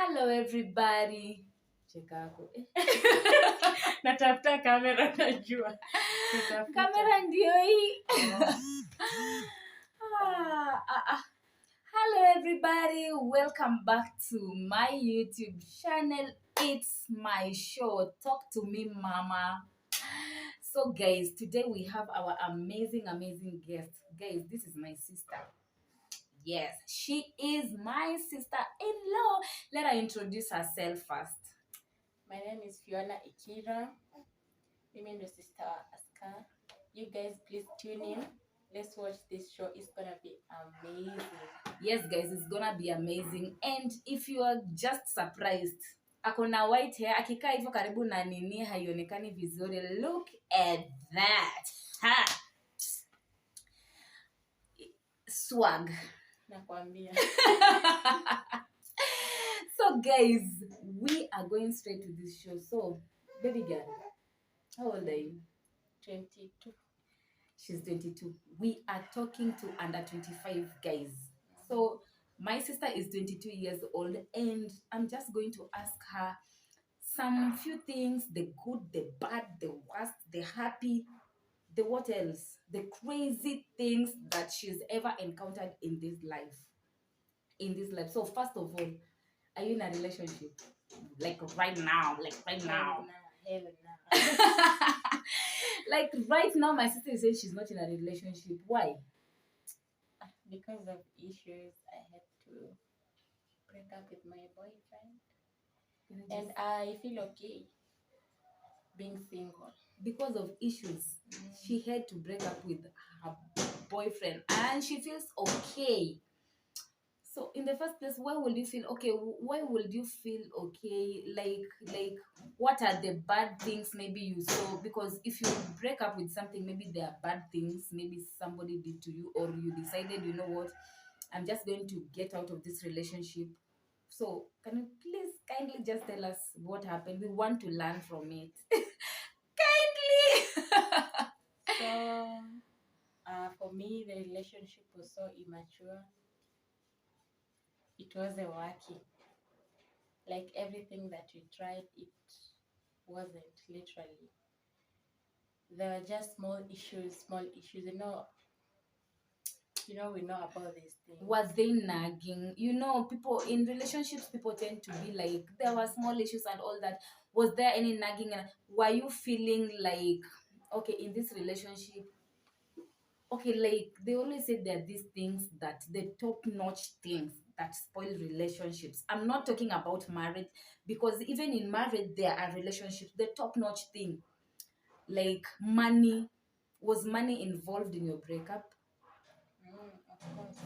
Hello everybody. Cheka yako. Natafuta kamera najua. Kamera ndio hii. Hello everybody. Welcome back to my YouTube channel. It's my show. Talk to me, mama. So guys, today we have our amazing guest. Guys, this is my sister. Yes, she is my sister-in-law. Let her introduce herself first. My name is Fiona Ikira. Mimi ndo sister wa Ascar. You guys please tune in. Let's watch this show. It's gonna be amazing. Yes guys, it's gonna be amazing. And if you are just surprised, akona white hair, akikaa hivyo karibu na nini haionekani vizuri. Look at that. Ha! Swag. Nakwambia. So guys, we are going straight to this show. So, baby girl, how old are you? 22. She's 22. We are talking to under 25 guys. So my sister is 22 years old and I'm just going to ask her some few things, the good, the bad, the worst, the happy, the what else, the crazy things that she's ever encountered in this life. So first of all, are you in a relationship? Like right now. Hell nah. Like right now, my sister is saying she's not in a relationship. Why? Because of issues, I had to break up with my boyfriend. And I feel okay being single. Because of issues, she had to break up with her boyfriend and she feels okay. So in the first place, why would you feel okay? Why would you feel okay? Like what are the bad things maybe you saw? Because if you break up with something, maybe there are bad things maybe somebody did to you, or you decided, you know what, I'm just going to get out of this relationship. So can you please kindly just tell us what happened? We want to learn from it. Kindly. So, for me, the relationship was so immature. It wasn't working. Like everything that we tried, it wasn't literally. There were just small issues. We know about these things. Was they nagging? You know, people in relationships, people tend to be like, there were small issues and all that. Was there any nagging? And were you feeling like, okay, in this relationship, okay, like they always say there are these things that the top-notch things that spoil relationships. I'm not talking about marriage, because even in marriage there are relationships. The top-notch thing, like money. Was money involved in your breakup? Of course.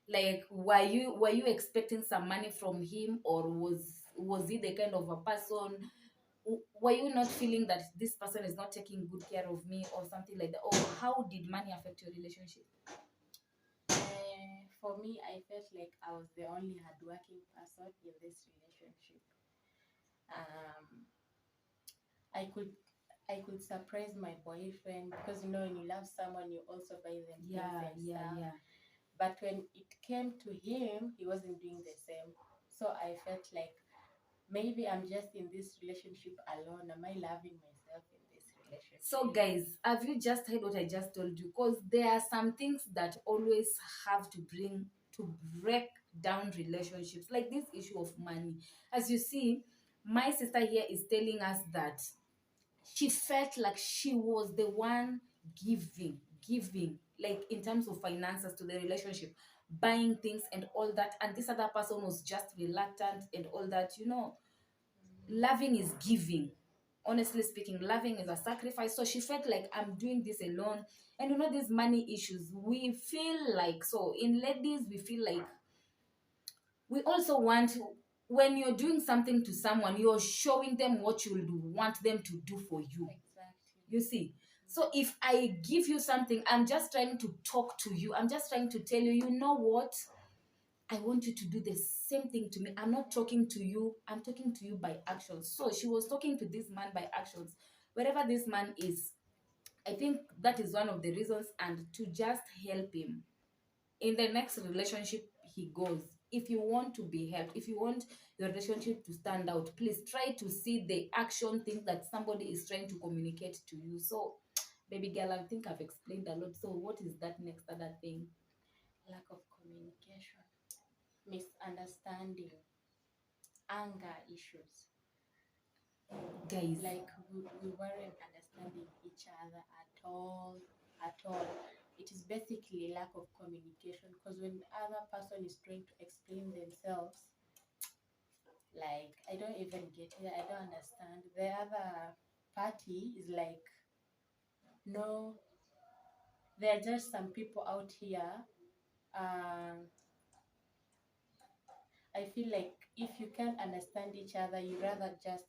Like were you expecting some money from him, or was he the kind of a person? Were you not feeling that this person is not taking good care of me or something like that? Or how did money affect your relationship? For me, I felt like I was the only hardworking person in this relationship. I could surprise my boyfriend, because when you love someone, you also buy them things and stuff. But when it came to him, he wasn't doing the same. So I felt like maybe I'm just in this relationship alone. Am I loving myself in this relationship? So guys, have you just heard what I just told you? Because there are some things that always have to break down relationships, like this issue of money. As you see, my sister here is telling us that she felt like she was the one giving, like in terms of finances to the relationship, buying things and all that, and this other person was just reluctant and all that. Loving is giving. Honestly speaking, loving is a sacrifice. So she felt like, I'm doing this alone. And these money issues, we feel like, so in ladies, we feel like we also want to, when you're doing something to someone, you're showing them what you want them to do for you. Exactly. You see? So if I give you something, I'm just trying to talk to you. I'm just trying to tell you, you know what? I want you to do the same thing to me. I'm not talking to you. I'm talking to you by actions. So she was talking to this man by actions. Wherever this man is, I think that is one of the reasons, and to just help him in the next relationship he goes. if you want to be helped, if you want your relationship to stand out, please try to see the action thing that somebody is trying to communicate to you. So baby girl, I think I've explained a lot. So what is that next other thing? Lack of communication, misunderstanding, anger issues. Guys, Like we weren't understanding each other at all. It is basically lack of communication, because when the other person is trying to explain themselves, like I don't even get it, I don't understand. The other party is like, no, there are just some people out here. Um, I feel like if you can't understand each other, you rather just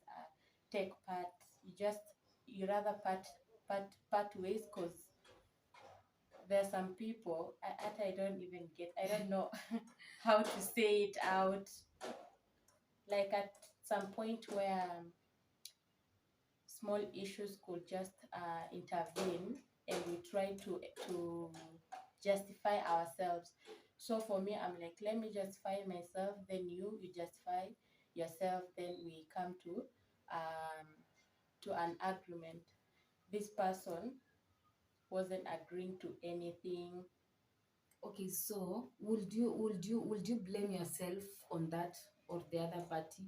take part. You rather part ways, because there are some people I don't even get. I don't know how to say it out. Like at some point where small issues could just intervene, and we try to justify ourselves. So for me, I'm like, let me justify myself, then you justify yourself, then we come to an agreement. This person wasn't agreeing to anything. okay, so would you blame yourself on that or the other party?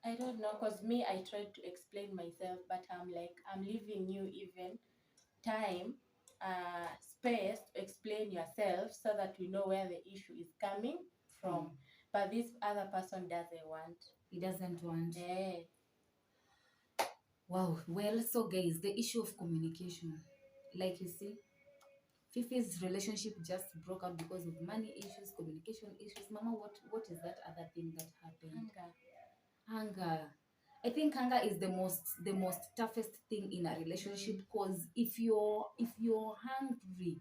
I don't know, because me, I tried to explain myself, but I'm like, I'm leaving you even time, space to explain yourself, so that we know where the issue is coming from. But this other person doesn't want. He doesn't want. Eh, Wow. Well, so guys, the issue of communication, like you see, Fifi's relationship just broke up because of money issues, communication issues. Mama, what is that other thing that happened? anger. Anger. I think anger is the most toughest thing in a relationship, because if you're hungry,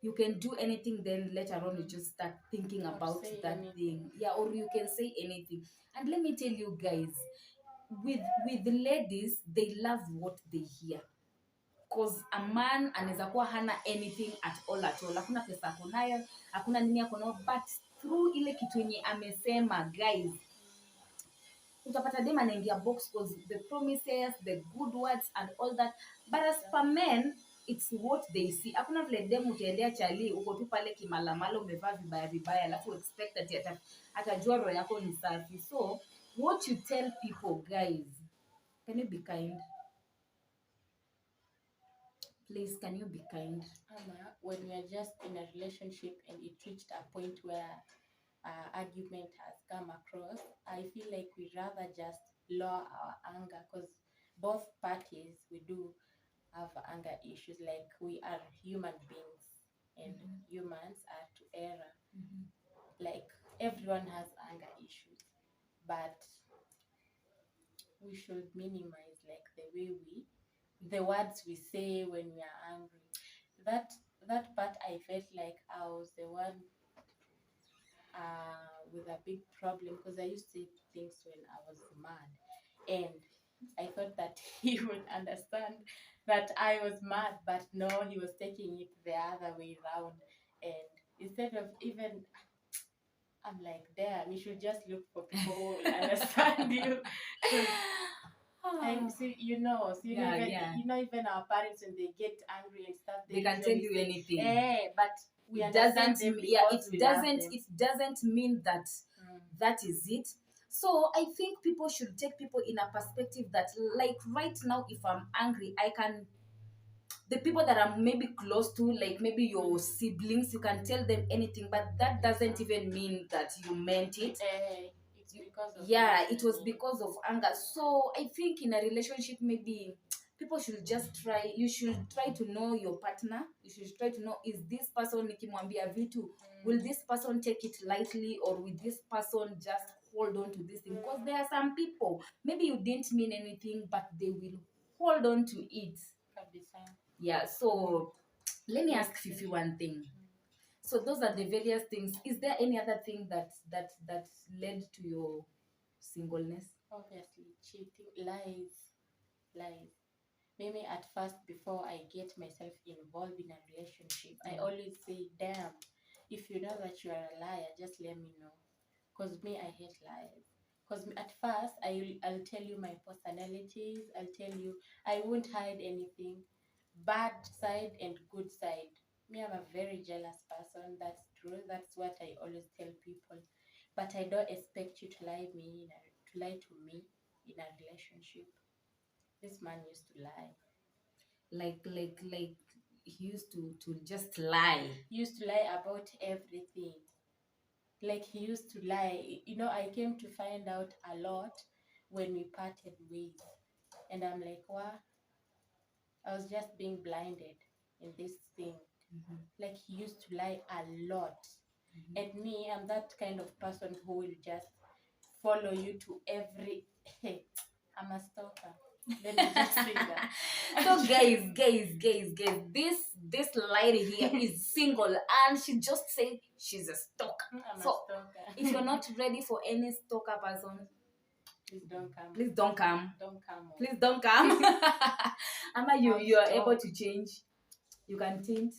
you can do anything, then later on you just start thinking Or about say that anything. thing. Yeah, or you can say anything. And let me tell you guys, with the ladies, they love what they hear. Cause a man anaweza kuwa hana anything at all, hakuna pesa ako nayo, hakuna nini ako nayo, but through ile kitu yenye amesema, guys, utapata dem anaingia box cause the promises, the good words and all that. But as per men, it's what they see. Hakuna vile dem utaendea chali uko tu pale kimalamala, umevaa vibaya vibaya, alafu expect that atajua roho yako ni safi. So what you tell people, guys, can you be kind? Please, can you be kind? Ama, when we are just in a relationship and it reached a point where argument has come across, I feel like we rather just lower our anger, because both parties, we do have anger issues. Like we are human beings, and humans are to error. Like everyone has anger issues, but we should minimize like the words we say when we are angry. That part, I felt like I was the one with a big problem, because I used to say things when I was mad, and I thought that he would understand that I was mad, but no, he was taking it the other way around. And instead of even, I'm like, damn, you should just look for people who will understand you. 'Cause I see, Yeah, yeah. even our parents, when they get angry and stuff, They can tell usually you say, anything. but we It understand doesn't them yeah, because we love them. it doesn't mean that that is it. So I think people should take people in a perspective that, like, right now, if I'm angry, I can, the people that I'm maybe close to, like maybe your siblings, you can tell them anything, but that doesn't even mean that you meant it. It's because of Yeah, anger. it was because of anger. So I think in a relationship, maybe people should just try, you should try to know your partner. You should try to know, is this person nikimwambia vitu, will this person take it lightly, or will this person just hold on to this thing? Because there are some people, maybe you didn't mean anything, but they will hold on to it. Yeah, so let me ask Fifi one thing. So those are the various things. Is there any other thing that led to your singleness? Obviously, cheating, lies. Maybe at first, before I get myself involved in a relationship, I always say, damn, if you know that you are a liar, just let me know. Because me, I hate lies. Because at first, I'll tell you my personalities. I'll tell you, I won't hide anything, bad side and good side. Me, I'm a very jealous person. That's true. That's what I always tell people. But I don't expect you to lie to me in a relationship. This man used to lie. Like he used to just lie. He used to lie about everything. Like he used to lie. I came to find out a lot when we parted ways. And I'm like, wow, I was just being blinded in this thing. Mm-hmm. Like he used to lie a lot. Mm-hmm. And me, I'm that kind of person who will just follow you to every. Hey, I'm a stalker. Let me just say that. So guys, this lady here is single and she just said she's a stalker. I'm a So stalker. if you're not ready for any stalker person, Please don't come. please don't come. Don't come. Please don't come. Ama, you are able Stalk. to change. You can change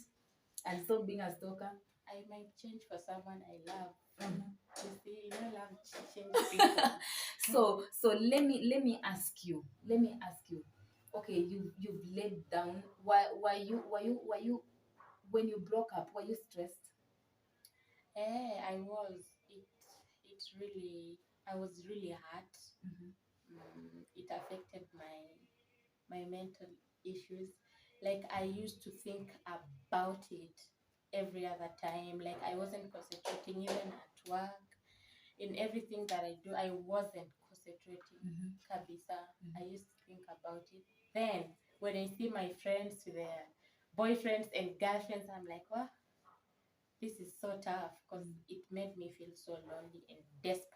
and stop being a stalker. I might change for someone I love. Mhm. You see, love change people. So let me ask you. Let me ask you. Okay, you've laid down. Why you when you broke up? Were you stressed? I was. It really. I was really hurt. Mm-hmm. It affected my mental issues. Like I used to think about it every other time. Like I wasn't concentrating even at work. In everything that I do, I wasn't concentrating. Mm-hmm. Kabisa. Mm-hmm. I used to think about it. Then when I see my friends with their boyfriends and girlfriends, I'm like, what? This is so tough because it made me feel so lonely and desperate.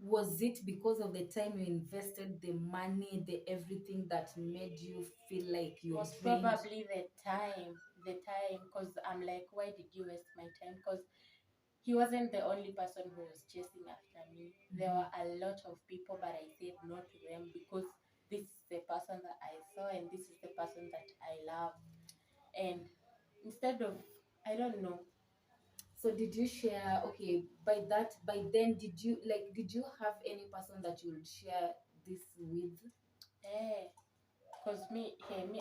Was it because of the time you invested, the money, the everything that made you feel like you're Most drained? probably the time, because I'm like, why did you waste my time? Because he wasn't the only person who was chasing after me. There were a lot of people, but I said no to them because this is the person that I saw and this is the person that I love. And instead of, I don't know, So did you share, okay, by then did you have any person that you would share this with? because me,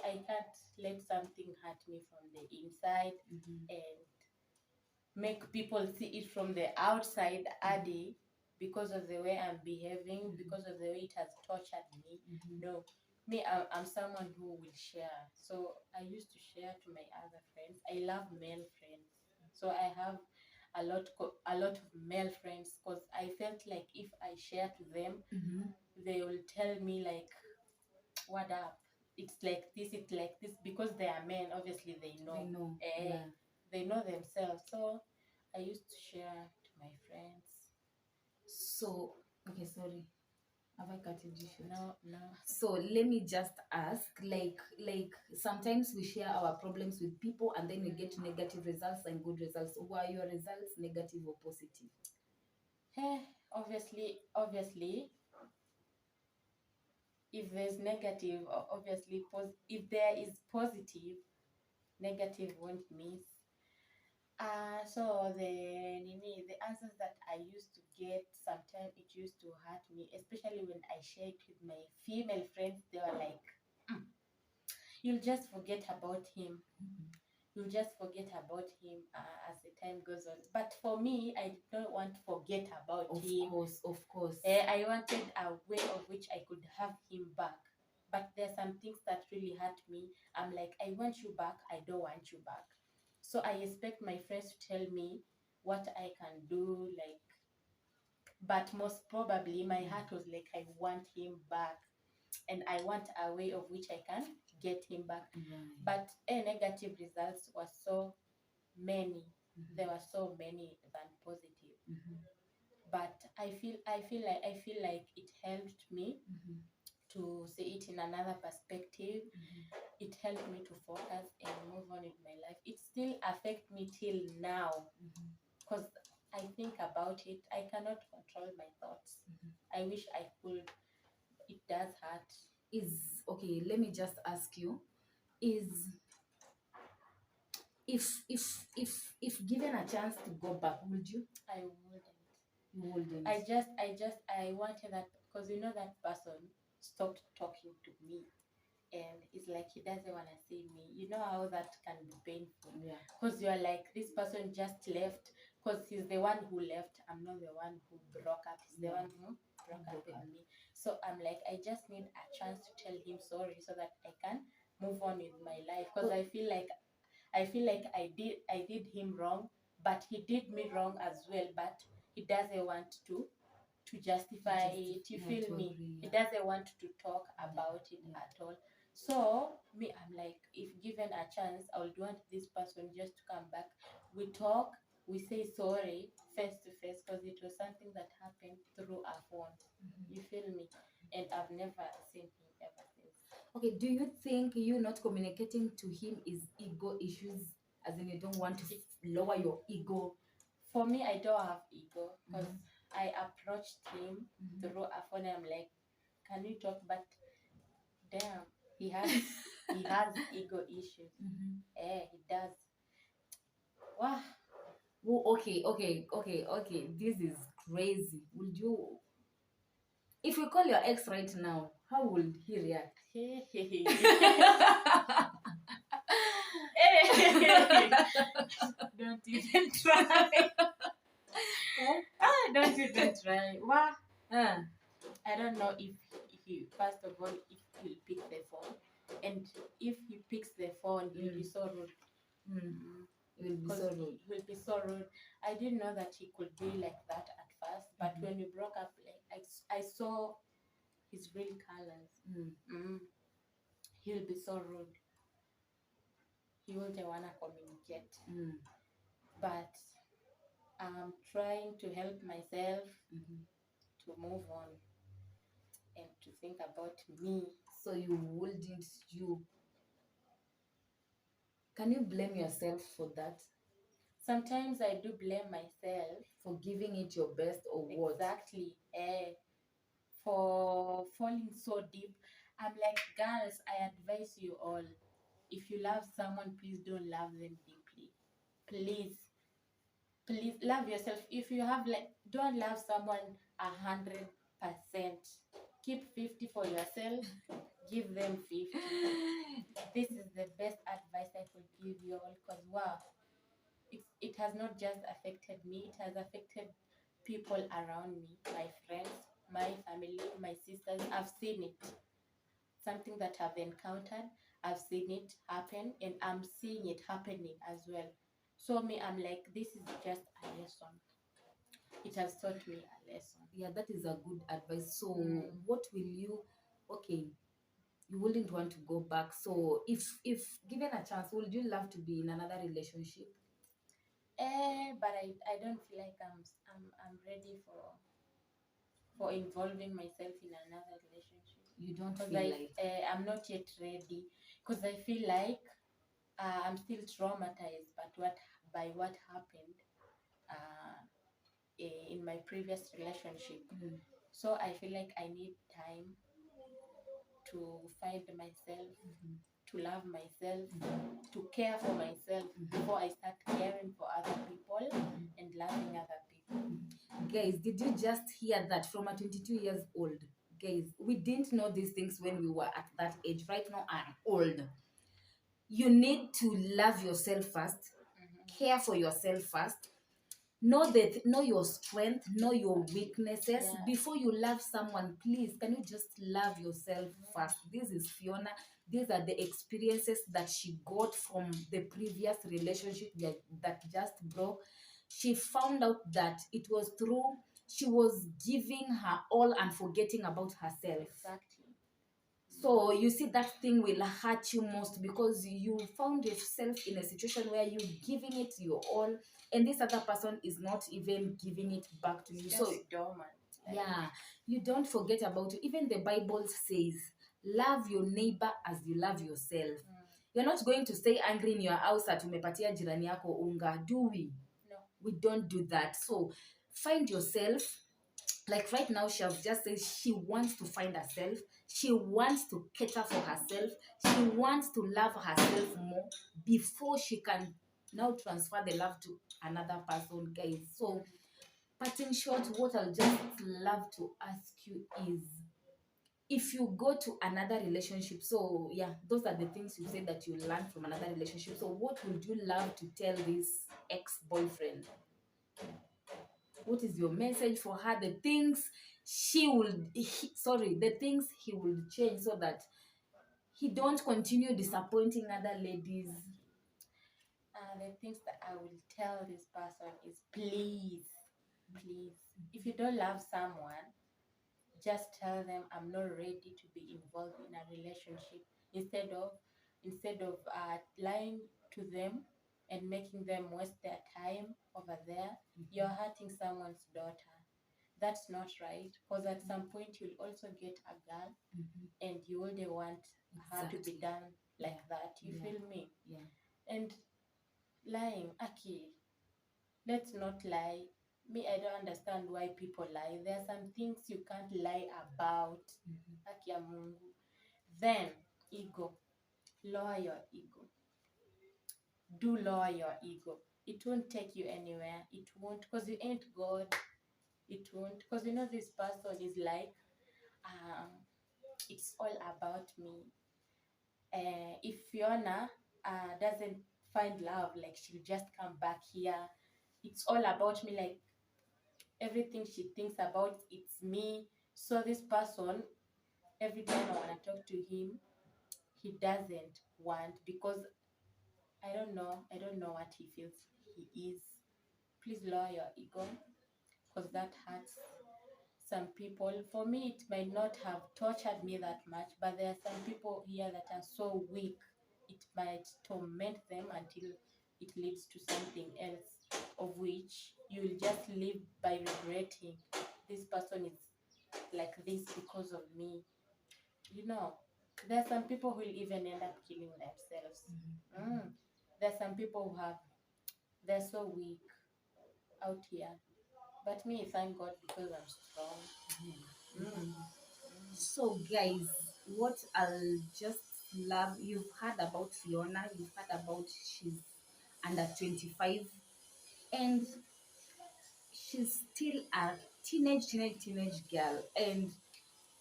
I can't let something hurt me from the inside Mm-hmm. and make people see it from the outside, Adi, because of the way I'm behaving, because of the way it has tortured me. Mm-hmm. No, me, I'm someone who will share. So I used to share to my other friends. I love male friends, so I have a lot of male friends because I felt like if I share to them, Mm-hmm. they will tell me like, "What up? It's like this," because they are men. Obviously, they They know. know. Eh, Yeah. they know themselves. So I used to share to my friends. So, okay, sorry. Have I cut you short? No, no. So let me just ask, like sometimes we share our problems with people and then we get negative results and good results. Were your results negative or positive? Obviously, if there's negative, obviously, if there is positive, negative won't miss. So the answers that I used to get, sometimes it used to hurt me, especially when I shared with my female friends. They were like, "Mm, you'll just forget about him. You'll just forget about him as the time goes on." But for me, I did not want to forget about Of him. course, of course. I wanted a way of which I could have him back. But there are some things that really hurt me. I'm like, I want you back. I don't want you back. So I expect my friends to tell me what I can do, like, but most probably my heart was like, I want him back and I want a way of which I can get him back. Right. But negative results were so many. Mm-hmm. There were so many than positive. Mm-hmm. But I feel like it helped me Mm-hmm. to see it in another perspective. Mm-hmm. It helped me to focus and move on in my life. It still affects me till now Mm-hmm. because I think about it. I cannot control my thoughts. Mm-hmm. I wish I could. It does hurt. Is okay, let me just ask you, is if given a chance to go back, would you? I wouldn't. You wouldn't. I wanted that because you know that person stopped talking to me, and it's like he doesn't want to see me. You know how that can be painful. Yeah. Because you're like, this person just left because he's the one who left. I'm not the one who broke up. He's the one who broke up with me. So I'm like, I just need a chance to tell him sorry so that I can move on with my life. Because I feel like I did him wrong, but he did me wrong as well. But he doesn't want to justify it. You feel me? Agree, He doesn't want to talk about it at all. So me, I'm like, if given a chance, I would want this person just to come back. We talk, we say sorry face to face because it was something that happened through a phone. You feel me? And I've never seen him ever since. Okay, do you think you not communicating to him is ego issues, as in you don't want to lower your ego? For me, I don't have ego because I approached him through a phone. I'm like, can we talk? But damn, he has ego issues. He does. Wow. Oh, okay. This is crazy. Would you, if you call your ex right now, how would he react? Don't even try. Don't even try. Wow. I don't know if he, first of all, if he'll pick the phone, and if he picks the phone, he'll be so rude. It will be so rude. He will be so rude. I didn't know that he could be like that at first, but when we broke up, like I saw his real colors. He'll be so rude. He won't wanna communicate. But I'm trying to help myself to move on and to think about me. So can you blame yourself for that? Sometimes I do blame myself. For giving it your best or what? Exactly. For falling so deep. I'm like, girls, I advise you all. If you love someone, please don't love them deeply. Please. Please love yourself. If you have don't love someone 100%. Keep 50 for yourself. Give them 50. This is the best advice I could give you all because wow, it has not just affected me, it has affected people around me, my friends, my family, my sisters. I've seen it. Something that I've encountered, I've seen it happen, and I'm seeing it happening as well. So me, I'm like, this is just a lesson. It has taught me a lesson. Yeah, that is a good advice. So what will you, okay, you wouldn't want to go back. So if given a chance, would you love to be in another relationship? But I don't feel like I'm ready for involving myself in another relationship. You don't feel like I'm not yet ready because I feel like I'm still traumatized by what happened in my previous relationship. So I feel like I need time to find myself, to love myself, to care for myself before I start caring for other people and loving other people. Guys, did you just hear that from a 22 years old? Guys, we didn't know these things when we were at that age. Right now, I'm old. You need to love yourself first, care for yourself first, know your strength, know your weaknesses before you love someone. Please, can you just love yourself first? This is Fiona. These are the experiences that she got from the previous relationship that just broke. She found out that it was through she was giving her all and forgetting about herself. Exactly. So you see, that thing will hurt you most because you found yourself in a situation where you're giving it your all, and this other person is not even giving it back to you. Just so dormant. Yeah, you don't forget about it. Even the Bible says, love your neighbor as you love yourself. You're not going to stay angry in your house at umepatia jirani yako unga, do we? No. We don't do that. So find yourself. Like right now, she has just said she wants to find herself. She wants to cater for herself. She wants to love herself more before she can now transfer the love to another person, guys. So But in short, what I'll just love to ask you is, if you go to another relationship, so yeah, those are the things you said that you learned from another relationship. So what would you love to tell this ex-boyfriend? What is your message for her? The things the things he will change so that he don't continue disappointing other ladies. The things that I will tell this person is, please, if you don't love someone, just tell them I'm not ready to be involved in a relationship. Instead of lying to them and making them waste their time over there, you're hurting someone's daughter. That's not right, because at some point you'll also get a girl, and you wouldn't want her to be done like that. You feel me? Yeah. And lying, Aki, let's not lie. Me, I don't understand why people lie. There are some things you can't lie about. Aki ya Mungu. Then, ego. Lower your ego. Do lower your ego. It won't take you anywhere. It won't, because you ain't God. It won't, because this person is like, it's all about me. If Fiona doesn't find love, like, she'll just come back here. It's all about me, like, everything she thinks about, it's me. So this person, every time I want to talk to him, he doesn't want, because I don't know what he feels he is. Please lower your ego, because that hurts some people. For me, it might not have tortured me that much, but there are some people here that are so weak, it might torment them until it leads to something else, of which you will just live by regretting, this person is like this because of me. There are some people who will even end up killing themselves. There are some people they're so weak out here. But me, thank God, because I'm strong. So guys, what I'll just love, you've heard about Fiona, you've heard about she's under 25, and she's still a teenage girl. And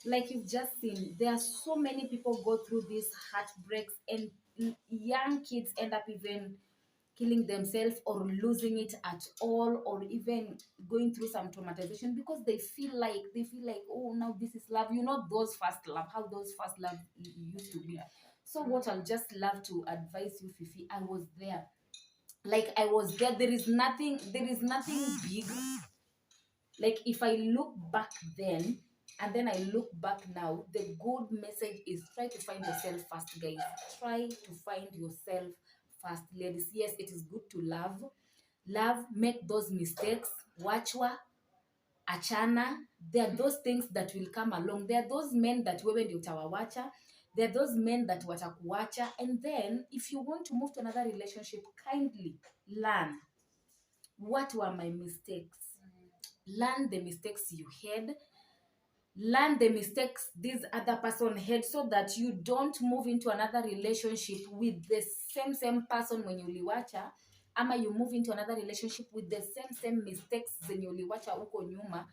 like you've just seen, there are so many people go through these heartbreaks, and young kids end up even killing themselves or losing it at all, or even going through some traumatization because they feel like, oh, now this is love. Those first love, how those first love used to be. So what I'll just love to advise you, Fifi, I was there. Like, I was there. There is nothing big. Like, if I look back then and then I look back now, the good message is, try to find yourself first, guys. Try to find yourself first, ladies. Yes, it is good to love. Make those mistakes. Wachwa, achana. There are those things that will come along. There are those men that wewe ndio utawawacha. There are those men that watakuacha. And then if you want to move to another relationship, kindly learn, what were my mistakes. Learn the mistakes you had. Learn the mistakes this other person had, so that you don't move into another relationship with the same person when you uliwacha, ama you move into another relationship with the same mistakes zenye uliwacha huko nyuma.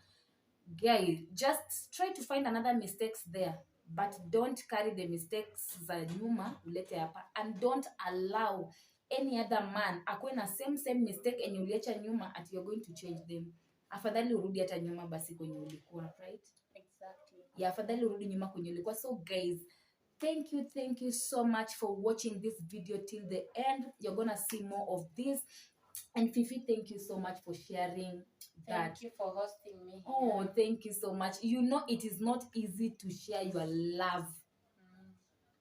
Guy, just try to find another mistakes there, but don't carry the mistakes za nyuma ulete hapa, and don't allow any other man akuwe na same mistake enye uliacha nyuma at you're going to change them. Afadhali urudi hata nyuma basi kwenye ulikuwa, right? Exactly. Yeah, afadhali urudi nyuma kwenye ulikuwa. So guys, thank you so much for watching this video till the end. You're gonna see more of this. And Fifi, thank you so much for sharing that. Thank you for hosting me here. Oh, thank you so much. It is not easy to share your love.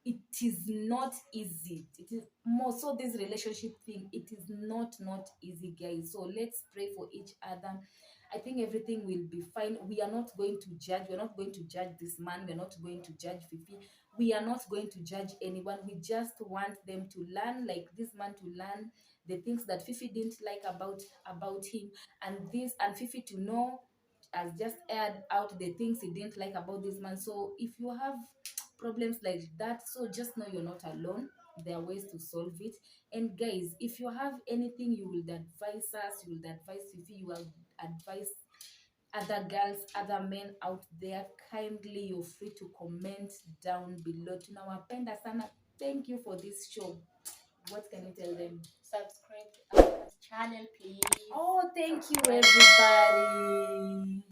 It is not easy. It is more so this relationship thing. It is not easy, guys. So let's pray for each other. I think everything will be fine. We are not going to judge. We're not going to judge this man. We're not going to judge Fifi. We are not going to judge anyone. We just want them to learn, like this man to learn the things that Fifi didn't like about him, and Fifi to know, has just aired out the things he didn't like about this man. So if you have problems like that, so just know you're not alone. There are ways to solve it. And guys, if you have anything you will advise us, you will advise Fifi, you will advise other girls, other men out there, kindly you're free to comment down below. Tunawapenda sana. Thank you for this show. What can you tell them? Subscribe to our channel, please. Oh, thank you, everybody.